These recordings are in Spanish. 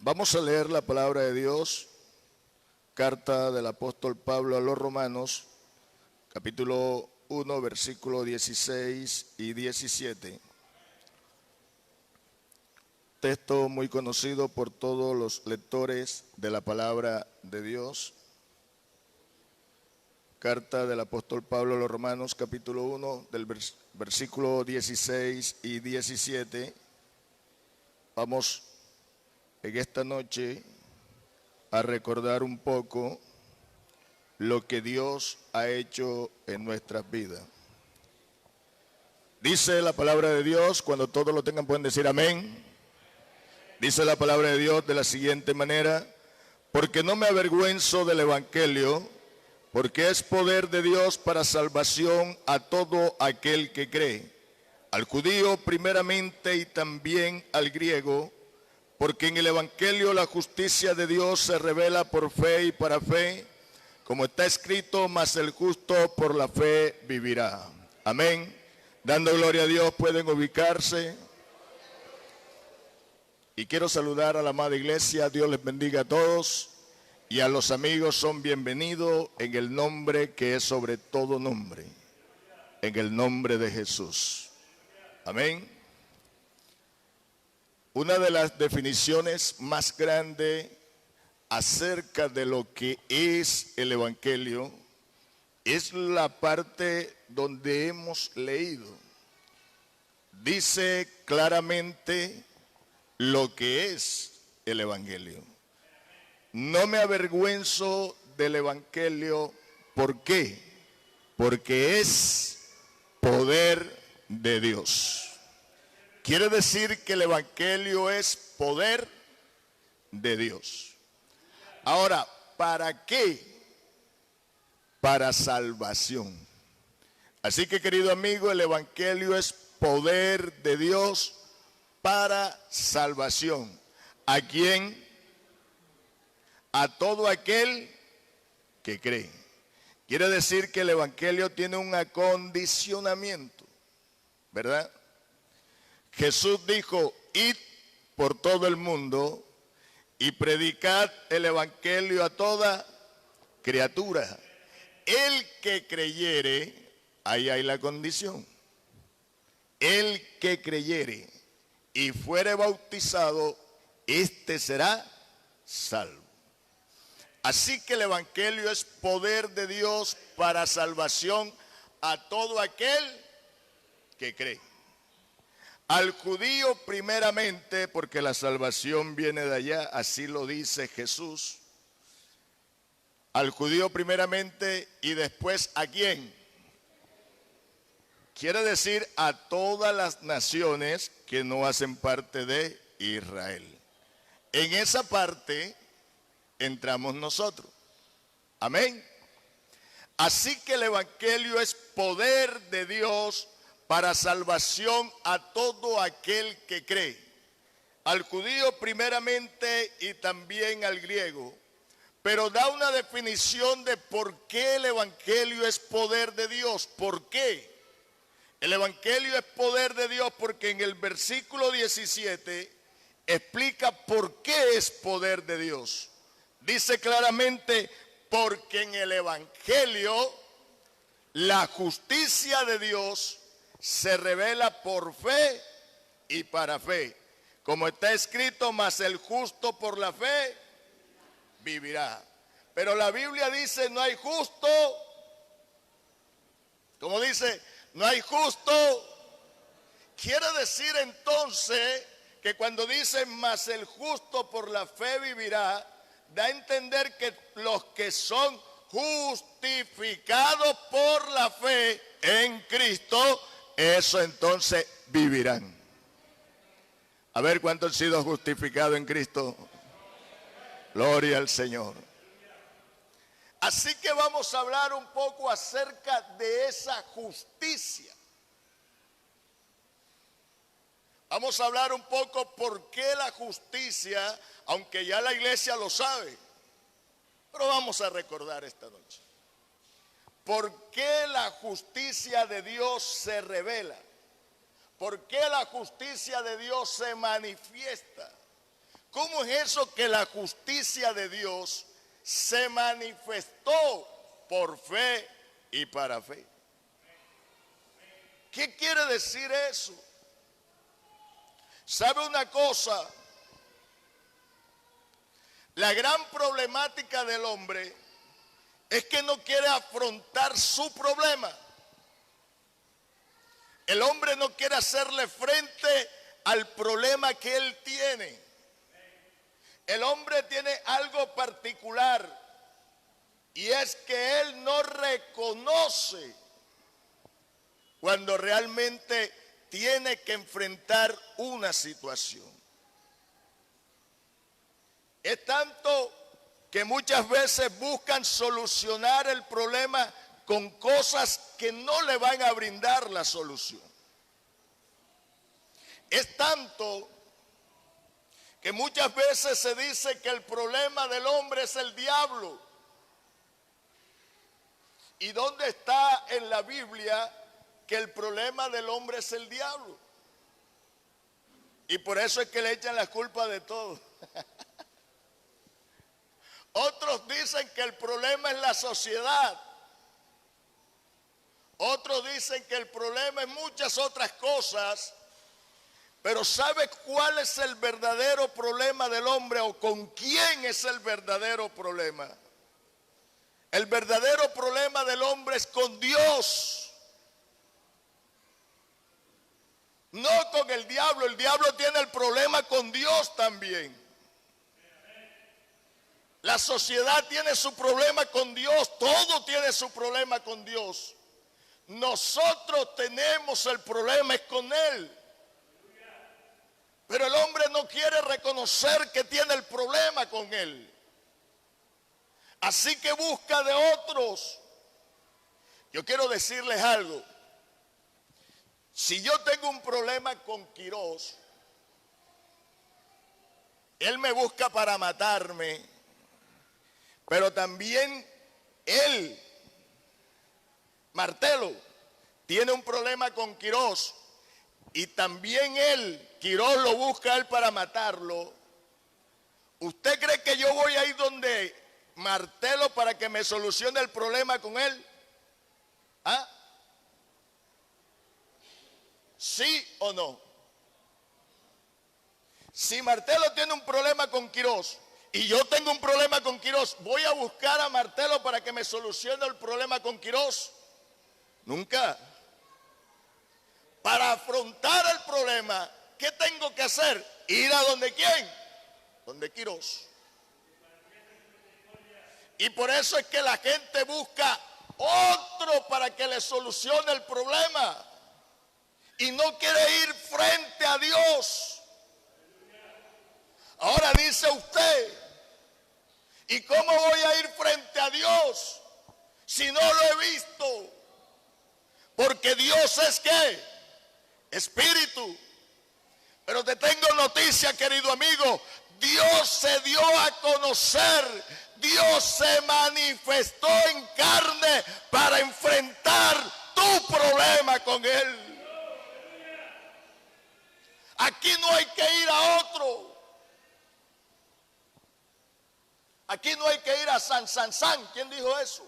Vamos a leer la palabra de Dios, carta del apóstol Pablo a los Romanos, capítulo 1, versículo 16 y 17. Texto muy conocido por todos los lectores de la palabra de Dios. Carta del apóstol Pablo a los Romanos, capítulo 1, del versículo 16 y 17. Vamos en esta noche a recordar un poco lo que Dios ha hecho en nuestras vidas. Dice la palabra de Dios, cuando todos lo tengan pueden decir amén. Dice la palabra de Dios de la siguiente manera: porque no me avergüenzo del evangelio, porque es poder de Dios para salvación a todo aquel que cree, al judío primeramente y también al griego, porque en el evangelio la justicia de Dios se revela por fe y para fe, como está escrito, mas el justo por la fe vivirá. Amén. Dando gloria a Dios, pueden ubicarse. Y quiero saludar a la amada iglesia. Dios les bendiga a todos. Y a los amigos son bienvenidos en el nombre que es sobre todo nombre, en el nombre de Jesús. Amén. Una de las definiciones más grandes acerca de lo que es el evangelio es la parte donde hemos leído. Dice claramente lo que es el evangelio. No me avergüenzo del evangelio. ¿Por qué? Porque es poder de Dios. Quiere decir que el evangelio es poder de Dios. Ahora, ¿para qué? Para salvación. Así que, querido amigo, el evangelio es poder de Dios para salvación. ¿A quién? A todo aquel que cree. Quiere decir que el evangelio tiene un acondicionamiento, ¿verdad? Jesús dijo: id por todo el mundo y predicad el evangelio a toda criatura. El que creyere, ahí hay la condición. El que creyere y fuere bautizado, este será salvo. Así que el evangelio es poder de Dios para salvación a todo aquel que cree. Al judío primeramente, porque la salvación viene de allá, así lo dice Jesús. Al judío primeramente y después ¿a quién? Quiere decir a todas las naciones que no hacen parte de Israel. En esa parte entramos nosotros. Amén. Así que el evangelio es poder de Dios para salvación a todo aquel que cree, al judío primeramente y también al griego. Pero da una definición de por qué el evangelio es poder de Dios. ¿Por qué? El evangelio es poder de Dios porque en el versículo 17 explica por qué es poder de Dios. Dice claramente: porque en el evangelio la justicia de Dios se revela por fe y para fe. Como está escrito, mas el justo por la fe vivirá. Pero la Biblia dice: no hay justo. Como dice, no hay justo. Quiere decir entonces que cuando dice mas el justo por la fe vivirá, da a entender que los que son justificados por la fe en Cristo, eso entonces vivirán. A ver, ¿cuántos han sido justificados en Cristo? Gloria al Señor. Así que vamos a hablar un poco acerca de esa justicia. Vamos a hablar un poco por qué la justicia, aunque ya la iglesia lo sabe, pero vamos a recordar esta noche. ¿Por qué la justicia de Dios se revela? ¿Por qué la justicia de Dios se manifiesta? ¿Cómo es eso que la justicia de Dios se manifestó por fe y para fe? ¿Qué quiere decir eso? ¿Sabe una cosa? La gran problemática del hombre es que no quiere afrontar su problema. El hombre no quiere hacerle frente al problema que él tiene. El hombre tiene algo particular y es que él no reconoce cuando realmente tiene que enfrentar una situación. Es tanto que muchas veces buscan solucionar el problema con cosas que no le van a brindar la solución. Es tanto que muchas veces se dice que el problema del hombre es el diablo. ¿Y dónde está en la Biblia que el problema del hombre es el diablo? Y por eso es que le echan la culpa de todo. Otros dicen que el problema es la sociedad. Otros dicen que el problema es muchas otras cosas. Pero ¿sabe cuál es el verdadero problema del hombre o con quién es el verdadero problema? El verdadero problema del hombre es con Dios. No con el diablo. El diablo tiene el problema con Dios también. La sociedad tiene su problema con Dios. Todo tiene su problema con Dios. Nosotros tenemos el problema es con Él. Pero el hombre no quiere reconocer que tiene el problema con Él. Así que busca de otros. Yo quiero decirles algo. Si yo tengo un problema con Quirós, él me busca para matarme, pero también él, Martelo, tiene un problema con Quirós y también él, Quirós, lo busca a él para matarlo. ¿Usted cree que yo voy a ir donde Martelo para que me solucione el problema con él? ¿Ah? ¿Sí o no? Si Martelo tiene un problema con Quirós y yo tengo un problema con Quirós, ¿voy a buscar a Martelo para que me solucione el problema con Quirós? Nunca. Para afrontar el problema, ¿qué tengo que hacer? ¿Ir a donde quién? Donde Quirós. Y por eso es que la gente busca otro para que le solucione el problema. Y no quiere ir frente a Dios. Ahora dice usted, ¿y cómo voy a ir frente a Dios si no lo he visto? Porque Dios es ¿qué? Espíritu. Pero te tengo noticia, querido amigo. Dios se dio a conocer. Dios se manifestó en carne para enfrentar tu problema con Él. Aquí no hay que ir a otro. Aquí no hay que ir a San. ¿Quién dijo eso?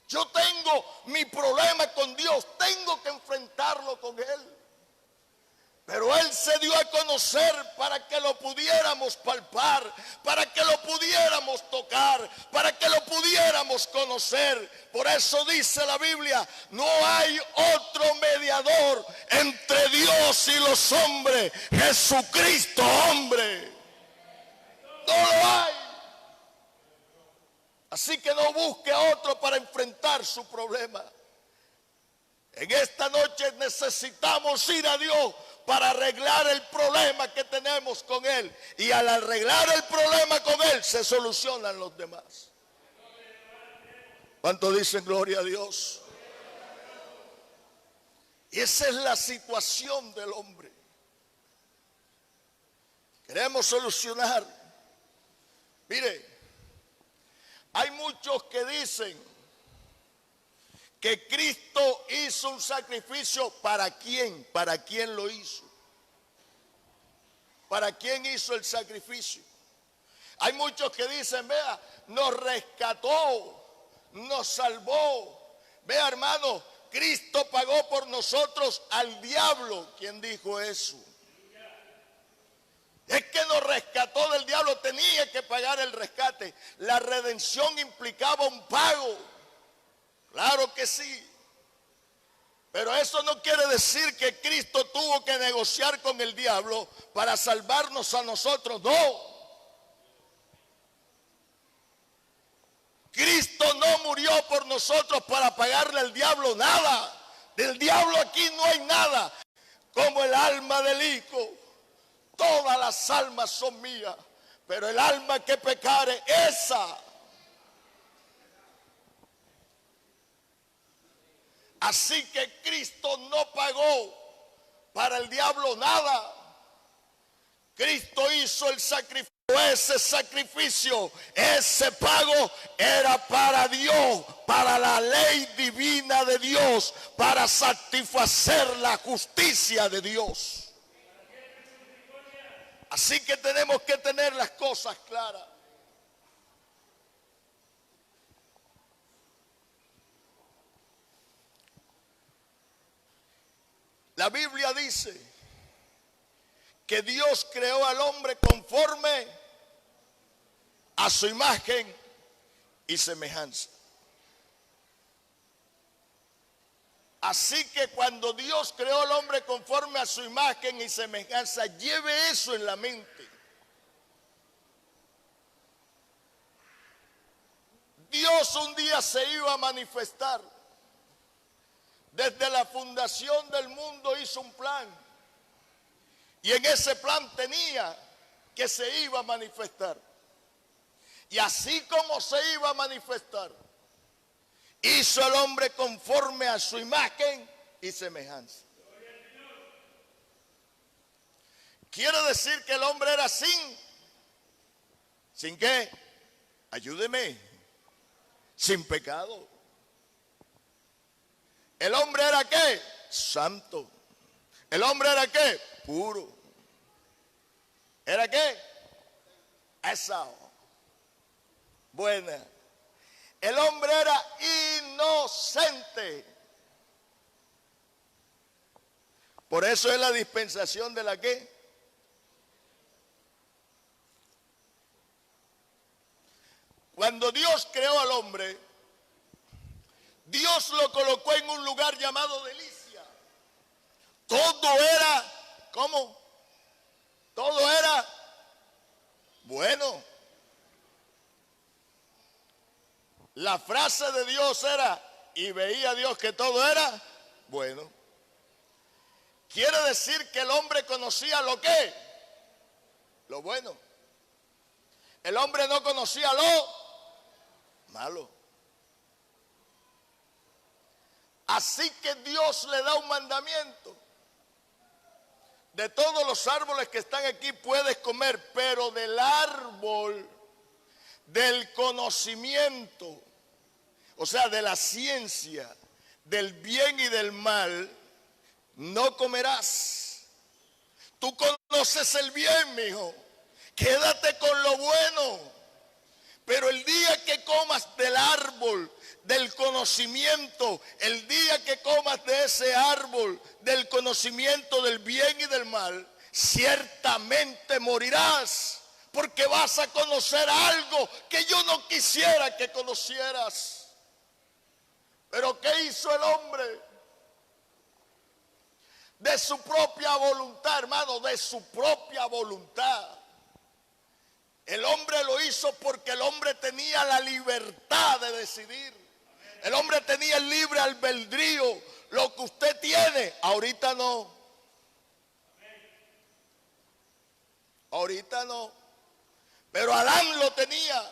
Yo tengo mi problema con Dios. Tengo que enfrentarlo con Él. Pero Él se dio a conocer para que lo pudiéramos palpar, para que lo pudiéramos tocar, para que lo pudiéramos conocer. Por eso dice la Biblia, no hay otro mediador entre Dios y los hombres, Jesucristo hombre. No lo hay. Así que no busque a otro para enfrentar su problema. En esta noche necesitamos ir a Dios para arreglar el problema que tenemos con Él. Y al arreglar el problema con Él, se solucionan los demás. ¿Cuántos dicen gloria a Dios? Y esa es la situación del hombre. Queremos solucionar. Mire, hay muchos que dicen que Cristo hizo un sacrificio. ¿Para quién? ¿Para quién lo hizo? ¿Para quién hizo el sacrificio? Hay muchos que dicen, vea, nos rescató, nos salvó. Vea, hermano, Cristo pagó por nosotros al diablo. ¿Quién dijo eso? Es que nos rescató del diablo, tenía que pagar el rescate. La redención implicaba un pago. Claro que sí. Pero eso no quiere decir que Cristo tuvo que negociar con el diablo para salvarnos a nosotros. No. Cristo no murió por nosotros para pagarle al diablo nada. Del diablo aquí no hay nada. Como el alma del hijo. Todas las almas son mías. Pero el alma que pecare, esa. Así que Cristo no pagó para el diablo nada. Cristo hizo el sacrificio. Ese sacrificio, ese pago era para Dios, para la ley divina de Dios, para satisfacer la justicia de Dios. Así que tenemos que tener las cosas claras. La Biblia dice que Dios creó al hombre conforme a su imagen y semejanza. Así que cuando Dios creó al hombre conforme a su imagen y semejanza, lleve eso en la mente. Dios un día se iba a manifestar. Desde la fundación del mundo hizo un plan. Y en ese plan tenía que se iba a manifestar. Y así como se iba a manifestar, hizo al hombre conforme a su imagen y semejanza. Quiere decir que el hombre era ¿sin qué? Ayúdeme. Sin pecado. El hombre era ¿qué? Santo. El hombre era ¿qué? Puro. ¿Era qué? Esa. Buena. El hombre era inocente. Por eso es la dispensación de la ¿qué? Cuando Dios creó al hombre, Dios lo colocó en un lugar llamado delicia. Todo era, ¿cómo? Todo era bueno. La frase de Dios era, y veía Dios que todo era bueno. Quiere decir que el hombre conocía lo que, lo bueno. El hombre no conocía lo malo. Así que Dios le da un mandamiento. De todos los árboles que están aquí puedes comer, pero del árbol del conocimiento, o sea, de la ciencia, del bien y del mal, no comerás. Tú conoces el bien, mi hijo. Quédate con lo bueno. Pero el día que comas del árbol del conocimiento, el día que comas de ese árbol del conocimiento del bien y del mal, ciertamente morirás, porque vas a conocer algo que yo no quisiera que conocieras. Pero ¿qué hizo el hombre? De su propia voluntad, hermano, de su propia voluntad. El hombre lo hizo porque el hombre tenía la libertad de decidir. El hombre tenía el libre albedrío. Lo que usted tiene, ahorita no. Ahorita no. Pero Adán lo tenía.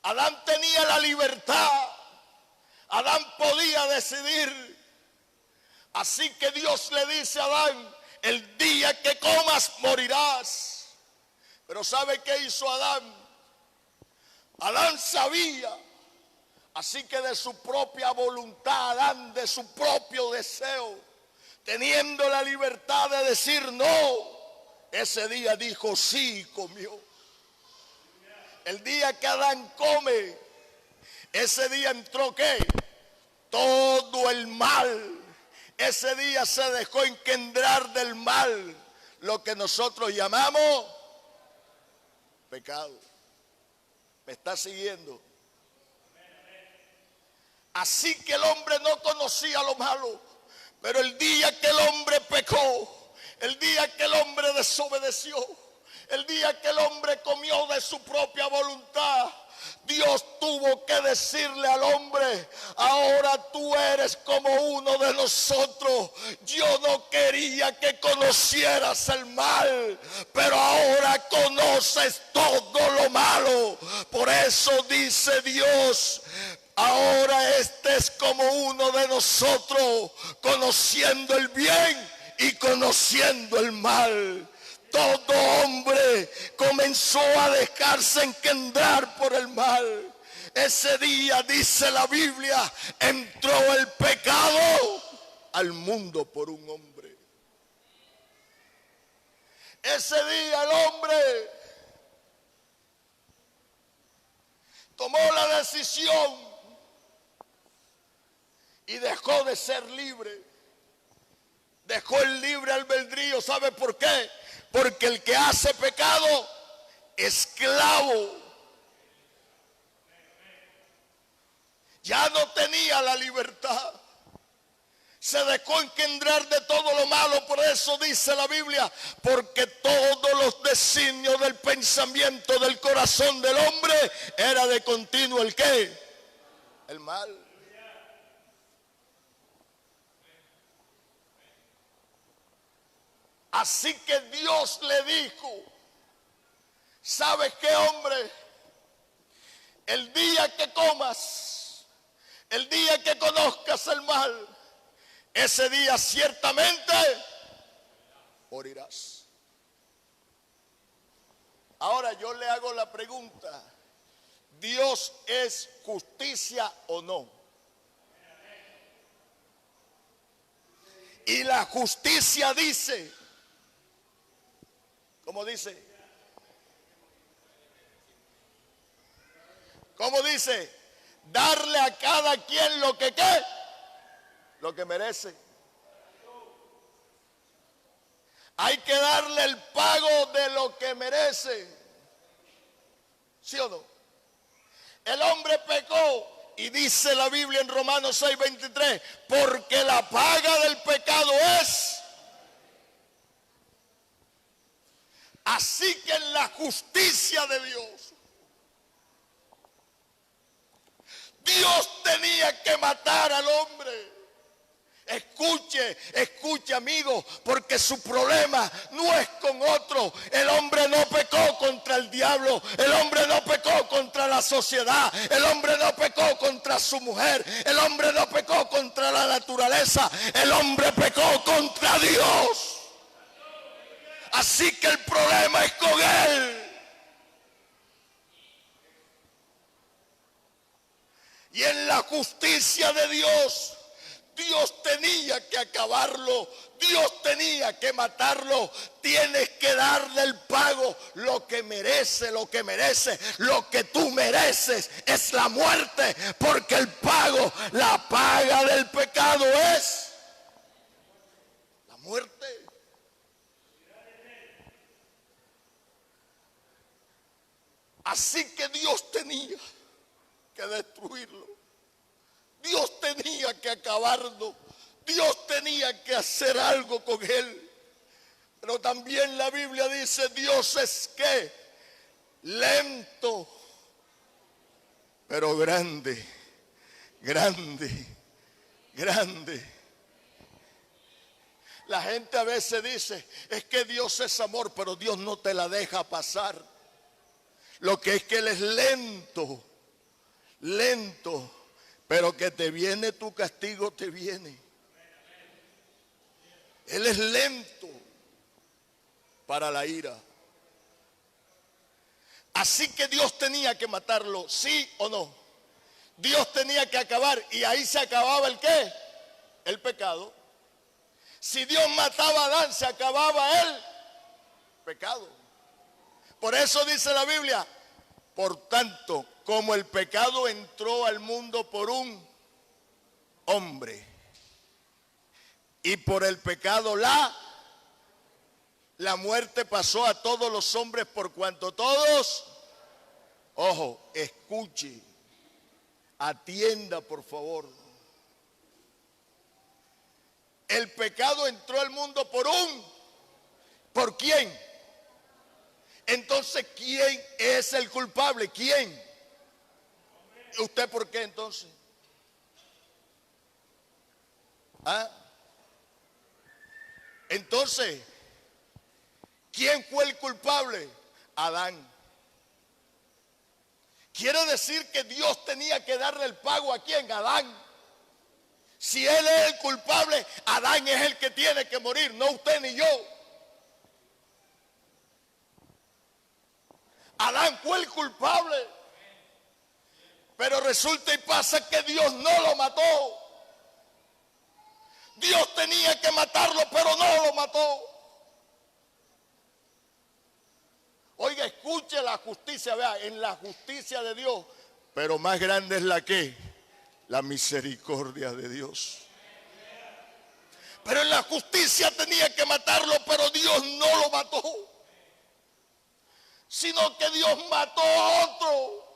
Adán tenía la libertad. Adán podía decidir. Así que Dios le dice a Adán, el día que comas morirás. Pero ¿sabe qué hizo Adán? Adán sabía. Así que de su propia voluntad, Adán, de su propio deseo, teniendo la libertad de decir no, ese día dijo sí y comió. El día que Adán come, ese día entró ¿qué? Todo el mal. Ese día se dejó engendrar del mal, lo que nosotros llamamos pecado. ¿Me está siguiendo? Así que el hombre no conocía lo malo, pero el día que el hombre pecó, el día que el hombre desobedeció, el día que el hombre comió de su propia voluntad, Dios tuvo que decirle al hombre: ahora tú eres como uno de nosotros. Yo no quería que conocieras el mal, pero ahora conoces todo lo malo. Por eso dice Dios: ahora este es como uno de nosotros, conociendo el bien y conociendo el mal. Todo hombre comenzó a dejarse engendrar por el mal. Ese día, dice la Biblia, entró el pecado al mundo por un hombre. Ese día el hombre tomó la decisión y dejó de ser libre. Dejó el libre albedrío. ¿Sabe por qué? Porque el que hace pecado, esclavo, ya no tenía la libertad. Se dejó engendrar de todo lo malo. Por eso dice la Biblia: porque todos los designios del pensamiento del corazón del hombre era de continuo ¿el qué? El mal. Así que Dios le dijo: ¿sabes qué, hombre? El día que comas, el día que conozcas el mal, ese día ciertamente morirás. Ahora yo le hago la pregunta: ¿Dios es justicia o no? Y la justicia dice, ¿cómo dice? ¿Cómo dice? Darle a cada quien lo que ¿qué? Lo que merece. Hay que darle el pago de lo que merece. ¿Sí o no? El hombre pecó y dice la Biblia en Romanos 6:23, porque la paga del pecado es. Así que en la justicia de Dios, Dios tenía que matar al hombre. Escuche, escuche, amigo, porque su problema no es con otro. El hombre no pecó contra el diablo, el hombre no pecó contra la sociedad, el hombre no pecó contra su mujer, el hombre no pecó contra la naturaleza, el hombre pecó contra Dios. Así que el problema es con él. Y en la justicia de Dios, Dios tenía que acabarlo, Dios tenía que matarlo. Tienes que darle el pago, lo que merece, lo que merece. Lo que tú mereces es la muerte, porque el pago, la paga del pecado es la muerte. Así que Dios tenía que destruirlo. Dios tenía que acabarlo. Dios tenía que hacer algo con él. Pero también la Biblia dice: Dios es ¿qué? Lento, pero grande, grande, grande. La gente a veces dice: es que Dios es amor, pero Dios no te la deja pasar. Lo que es que Él es lento, lento, pero que te viene tu castigo, te viene. Él es lento para la ira. Así que Dios tenía que matarlo, ¿sí o no? Dios tenía que acabar, y ahí se acababa ¿el qué? El pecado. Si Dios mataba a Adán, se acababa Pecado. Por eso dice la Biblia, por tanto, como el pecado entró al mundo por un hombre, y por el pecado la muerte pasó a todos los hombres por cuanto todos, ojo, escuche, atienda por favor. El pecado entró al mundo ¿por quién? Entonces, ¿quién es el culpable? ¿Quién? ¿Usted por qué entonces? ¿Ah? Entonces, ¿quién fue el culpable? Adán. Quiere decir que Dios tenía que darle el pago a ¿quién? Adán. Si él es el culpable, Adán es el que tiene que morir, no usted ni yo. Adán fue el culpable. Pero resulta y pasa que Dios no lo mató. Dios tenía que matarlo, pero no lo mató. Oiga, escuche la justicia, vea, en la justicia de Dios. Pero más grande es la misericordia de Dios. Pero en la justicia tenía que matarlo, pero Dios no lo mató. Sino que Dios mató a otro.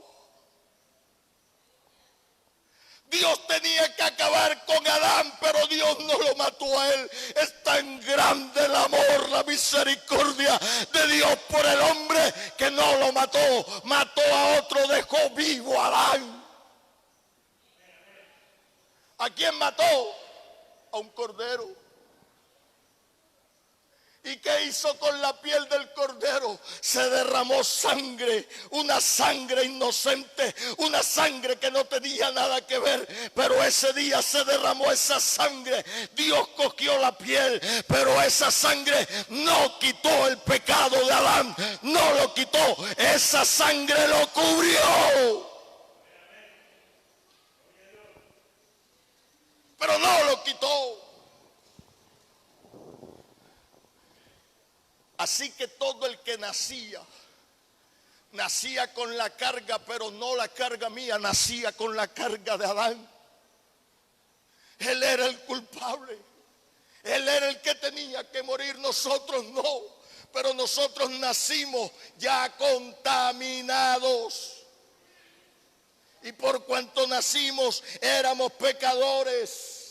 Dios tenía que acabar con Adán, pero Dios no lo mató a él. Es tan grande el amor, la misericordia de Dios por el hombre que no lo mató. Mató a otro, dejó vivo a Adán. ¿A quién mató? A un cordero. ¿Y qué hizo con la piel del cordero? Se derramó sangre, una sangre inocente, una sangre que no tenía nada que ver, pero ese día se derramó esa sangre. Dios cogió la piel, pero esa sangre no quitó el pecado de Adán, no lo quitó, esa sangre lo cubrió. Pero no lo quitó. Así que todo el que nacía con la carga, pero no la carga mía, nacía con la carga de Adán. Él era el culpable. Él era el que tenía que morir, nosotros no. Pero nosotros nacimos ya contaminados. Y por cuanto nacimos, éramos pecadores.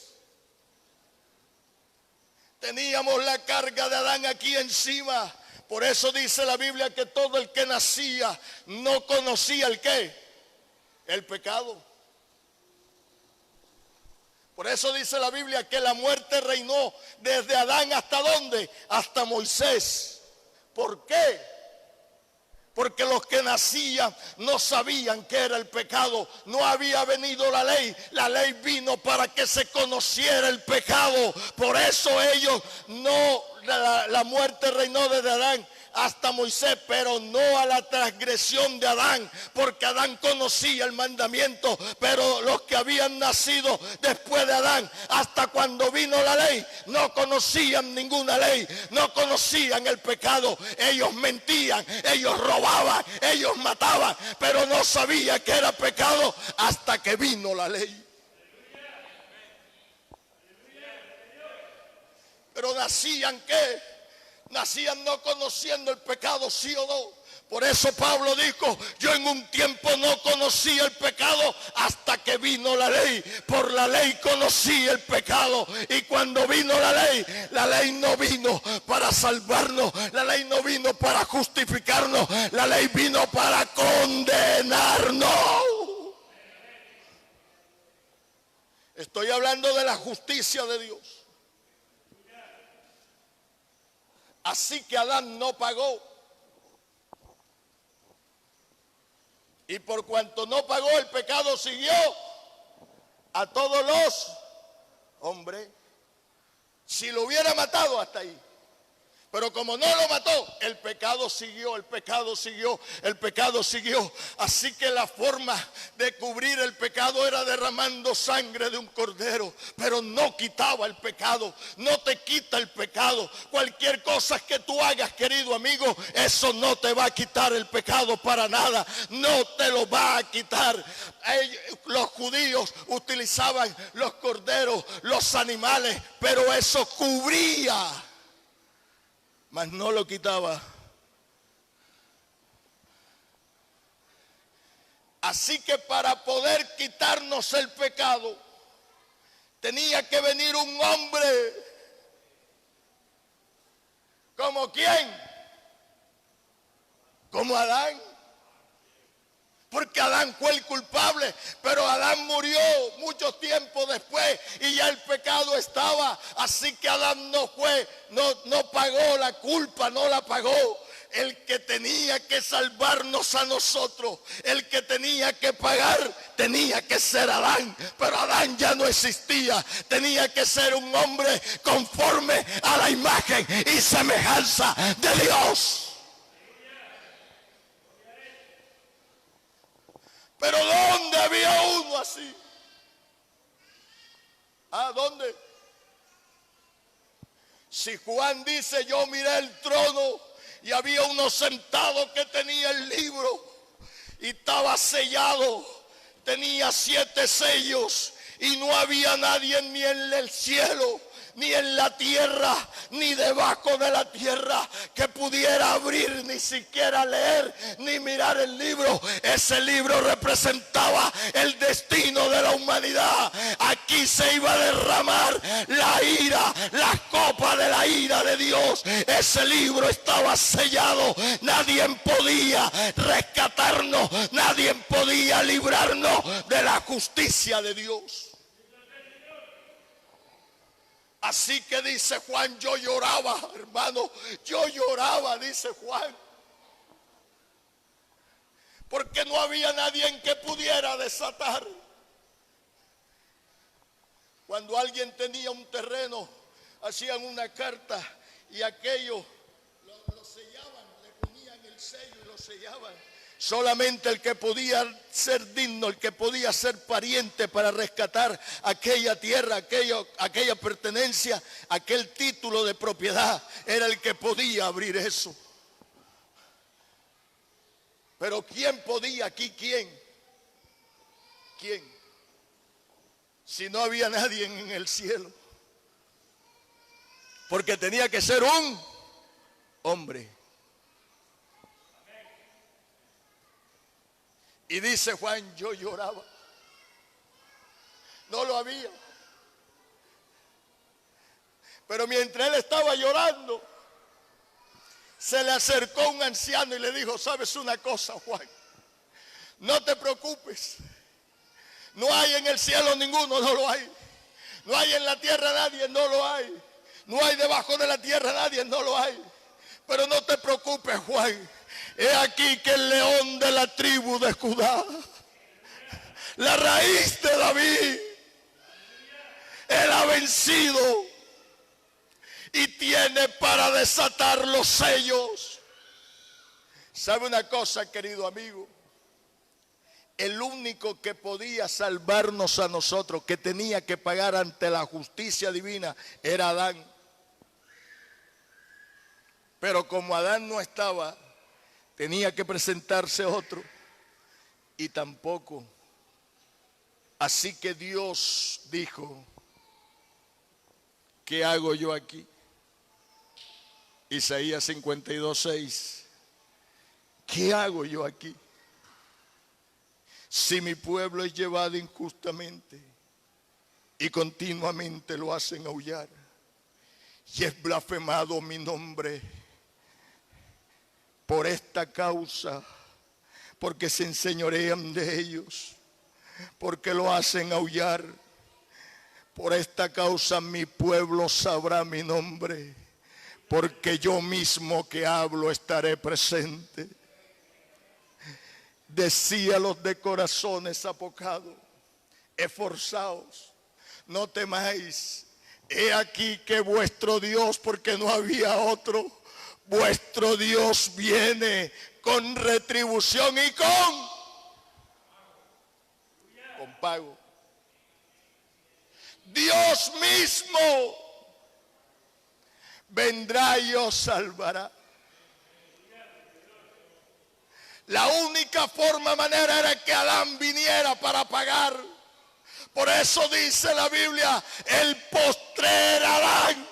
Teníamos la carga de Adán aquí encima. Por eso dice la Biblia que todo el que nacía no conocía el ¿qué? El pecado. Por eso dice la Biblia que la muerte reinó desde Adán hasta ¿dónde? Hasta Moisés. ¿Por qué? Porque los que nacían no sabían qué era el pecado. No había venido la ley. La ley vino para que se conociera el pecado. Por eso ellos no, la muerte reinó desde Adán hasta Moisés, pero no a la transgresión de Adán, porque Adán conocía el mandamiento, pero los que habían nacido después de Adán, hasta cuando vino la ley, no conocían ninguna ley, no conocían el pecado. Ellos mentían, ellos robaban, ellos mataban, pero no sabían que era pecado hasta que vino la ley. Pero nacían ¿qué? Nacían no conociendo el pecado, ¿sí o no? Por eso Pablo dijo, yo en un tiempo no conocía el pecado hasta que vino la ley. Por la ley conocí el pecado. Y cuando vino la ley no vino para salvarnos. La ley no vino para justificarnos. La ley vino para condenarnos. Estoy hablando de la justicia de Dios. Así que Adán no pagó. Y por cuanto no pagó, el pecado siguió a todos los hombres. Si lo hubiera matado, hasta ahí. Pero como no lo mató, el pecado siguió, el pecado siguió, el pecado siguió. Así que la forma de cubrir el pecado era derramando sangre de un cordero. Pero no quitaba el pecado, no te quita el pecado. Cualquier cosa que tú hagas, querido amigo, eso no te va a quitar el pecado para nada. No te lo va a quitar. Los judíos utilizaban los corderos, los animales, pero eso cubría, mas no lo quitaba. Así que para poder quitarnos el pecado, tenía que venir un hombre. ¿Como quién? Como Adán. Porque Adán fue el culpable, pero Adán murió mucho tiempo después y ya el pecado estaba. Así que Adán no pagó la culpa, no la pagó. El que tenía que salvarnos a nosotros, el que tenía que pagar, tenía que ser Adán. Pero Adán ya no existía. Tenía que ser un hombre conforme a la imagen y semejanza de Dios. Pero ¿dónde había uno así? ¿Dónde? Si Juan dice, yo miré el trono y había uno sentado que tenía el libro y estaba sellado, tenía 7 sellos y no había nadie ni en el cielo, ni en la tierra, ni debajo de la tierra que pudiera abrir, ni siquiera leer, ni mirar el libro. Ese libro representaba el destino de la humanidad. Aquí se iba a derramar la ira, la copa de la ira de Dios. Ese libro estaba sellado. Nadie podía rescatarnos, nadie podía librarnos de la justicia de Dios. Así que dice Juan, yo lloraba, hermano, yo lloraba, dice Juan. Porque no había nadie en que pudiera desatar. Cuando alguien tenía un terreno, hacían una carta y aquello lo sellaban, le ponían el sello y lo sellaban. Solamente el que podía ser digno, el que podía ser pariente para rescatar aquella tierra, aquella pertenencia, aquel título de propiedad, era el que podía abrir eso. Pero ¿quién podía aquí? ¿Quién? Si no había nadie en el cielo. Porque tenía que ser un hombre. Y dice Juan, yo lloraba. No lo había. Pero mientras él estaba llorando, se le acercó un anciano y le dijo, ¿sabes una cosa, Juan? No te preocupes. No hay en el cielo ninguno, no lo hay. No hay en la tierra nadie, no lo hay. No hay debajo de la tierra nadie, no lo hay. Pero no te preocupes, Juan. He aquí que el león de la tribu de Judá, la raíz de David, él ha vencido y tiene para desatar los sellos. ¿Sabe una cosa, querido amigo? El único que podía salvarnos a nosotros, que tenía que pagar ante la justicia divina, era Adán. Pero como Adán no estaba, tenía que presentarse otro, y tampoco. Así que Dios dijo, ¿qué hago yo aquí? Isaías 52:6. ¿Qué hago yo aquí? Si mi pueblo es llevado injustamente y continuamente lo hacen aullar y es blasfemado mi nombre por esta causa, porque se enseñorean de ellos, porque lo hacen aullar, por esta causa mi pueblo sabrá mi nombre, porque yo mismo que hablo estaré presente. Decía los de corazones apocados, esforzaos, no temáis, he aquí que vuestro Dios, porque no había otro, Vuestro Dios viene con retribución y con pago. Dios mismo vendrá y os salvará. La única manera era que Adán viniera para pagar. Por eso dice la Biblia, el postrer Adán.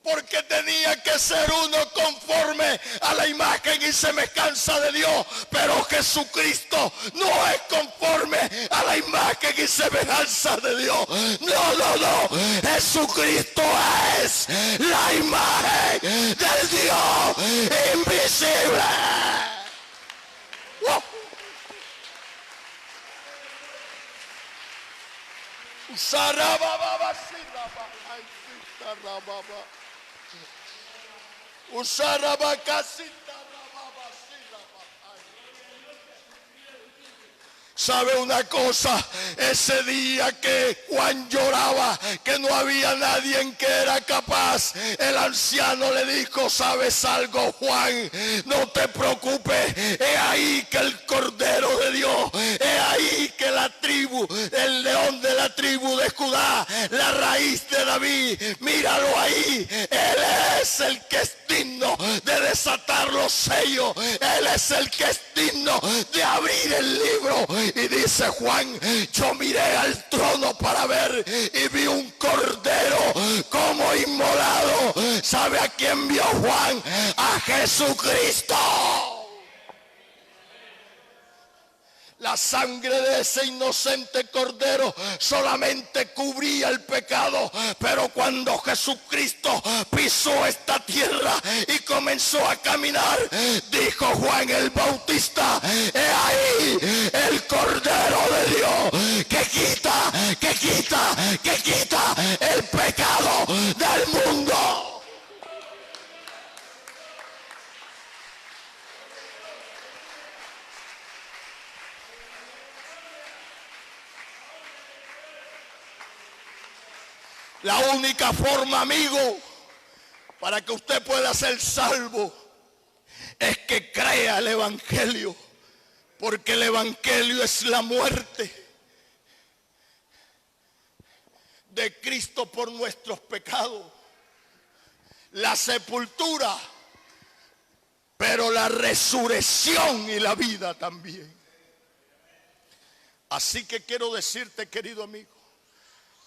Porque tenía que ser uno conforme a la imagen y semejanza de Dios. Pero Jesucristo no es conforme a la imagen y semejanza de Dios. No. Jesucristo es la imagen del Dios invisible. ¿Sabe una cosa? Ese día que Juan lloraba, que no había nadie en que era capaz, el anciano le dijo, ¿sabes algo, Juan? No te preocupes, es ahí que el Cordero de Dios, es ahí que la tribu, el león de la tribu de Judá, la raíz de David, míralo ahí, él es el que es digno de desatar los sellos, él es el que es digno de abrir el libro. Y dice Juan, yo miré al trono para ver y vi un cordero como inmolado. ¿Sabe a quién vio Juan? A Jesucristo. La sangre de ese inocente cordero solamente cubría el pecado, pero cuando Jesucristo pisó esta tierra y comenzó a caminar, dijo Juan el Bautista, he ahí el Cordero de Dios que quita el pecado del mundo. La única forma, amigo, para que usted pueda ser salvo es que crea el Evangelio, porque el Evangelio es la muerte de Cristo por nuestros pecados, la sepultura, pero la resurrección y la vida también. Así que quiero decirte, querido amigo,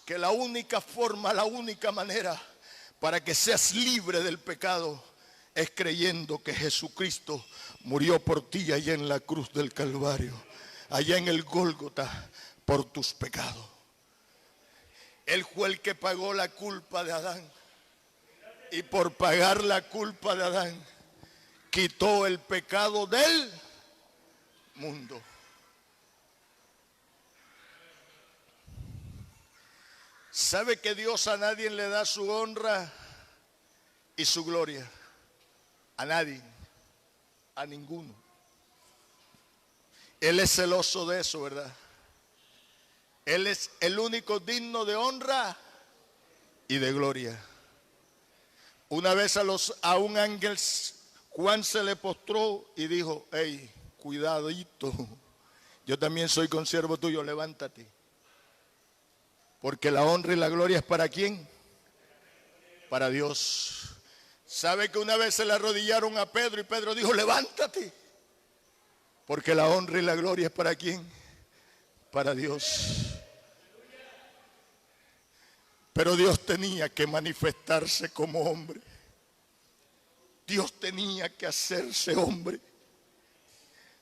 que la única forma, la única manera para que seas libre del pecado es creyendo que Jesucristo murió por ti allá en la cruz del Calvario, allá en el Gólgota, por tus pecados. Él fue el que pagó la culpa de Adán, y por pagar la culpa de Adán quitó el pecado del mundo. ¿Sabe que Dios a nadie le da su honra y su gloria? A nadie, a ninguno. Él es celoso de eso, ¿verdad? Él es el único digno de honra y de gloria. Una vez a un ángel Juan se le postró y dijo, hey, cuidadito, yo también soy consiervo tuyo, levántate. Porque la honra y la gloria es ¿para quién? Para Dios. ¿Sabe que una vez se le arrodillaron a Pedro y Pedro dijo, levántate? Porque la honra y la gloria es ¿para quién? Para Dios. Pero Dios tenía que manifestarse como hombre. Dios tenía que hacerse hombre.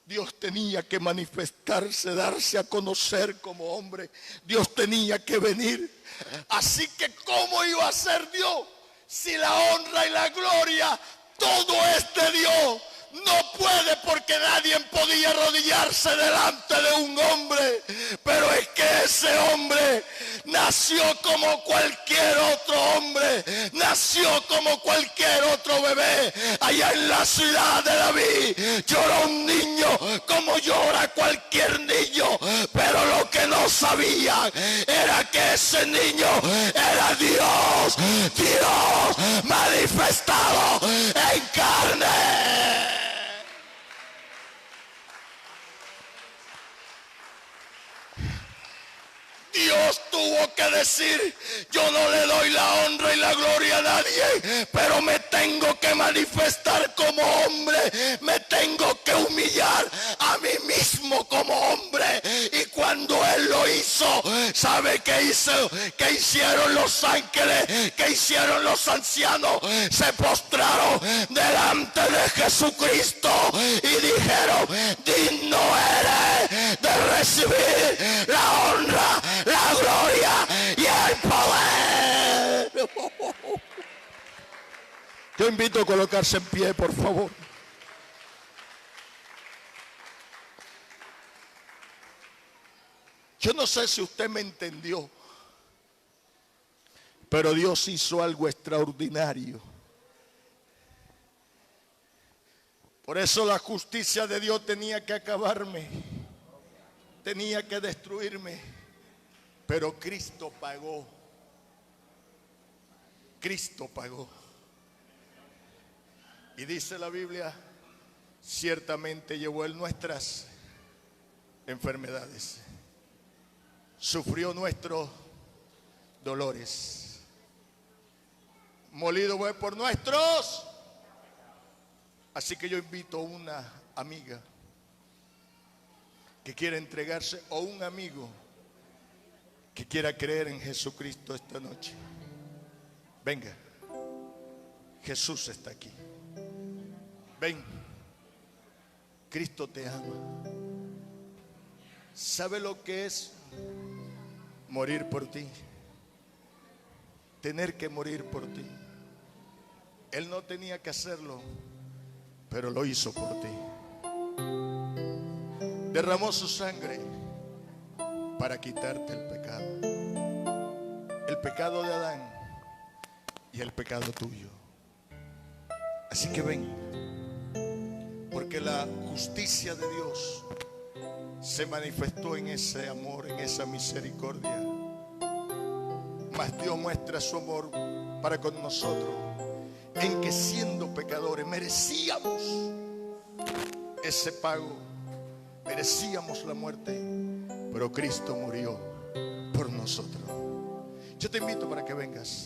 Dios tenía que manifestarse, darse a conocer como hombre. Dios tenía que venir. Así que ¿cómo iba a ser Dios? Si la honra y la gloria, todo es de Dios. No puede, porque nadie podía arrodillarse delante de un hombre. Pero es que ese hombre, nadie nació como cualquier otro hombre, nació como cualquier otro bebé. Allá en la ciudad de David lloró un niño como llora cualquier niño, pero lo que no sabían era que ese niño era Dios, Dios manifestado en carne. Dios tuvo que decir: yo no le doy la honra y la gloria a nadie, pero me tengo que manifestar como hombre, me tengo que humillar a mí mismo como hombre. Y cuando Él lo hizo, ¿sabe qué hizo? ¿Qué hicieron los ángeles? ¿Qué hicieron los ancianos? Se postraron delante de Jesucristo y dijeron: digno eres de recibir la honra, la gloria y el poder. Yo invito a colocarse en pie, por favor. Yo no sé si usted me entendió, pero Dios hizo algo extraordinario. Por eso la justicia de Dios tenía que acabarme, tenía que destruirme, pero Cristo pagó. Cristo pagó. Y dice la Biblia: ciertamente llevó Él nuestras enfermedades, sufrió nuestros dolores, molido fue por nuestros. Así que yo invito a una amiga que quiera entregarse, o un amigo que quiera creer en Jesucristo esta noche. Venga, Jesús está aquí. Ven, Cristo te ama. ¿Sabe lo que es morir por ti? Tener que morir por ti. Él no tenía que hacerlo, pero lo hizo por ti. Derramó su sangre para quitarte el pecado de Adán y el pecado tuyo. Así que ven, porque la justicia de Dios se manifestó en ese amor, en esa misericordia. Mas Dios muestra su amor para con nosotros en que, siendo pecadores, merecíamos ese pago, merecíamos la muerte, pero Cristo murió por nosotros. Yo te invito para que vengas.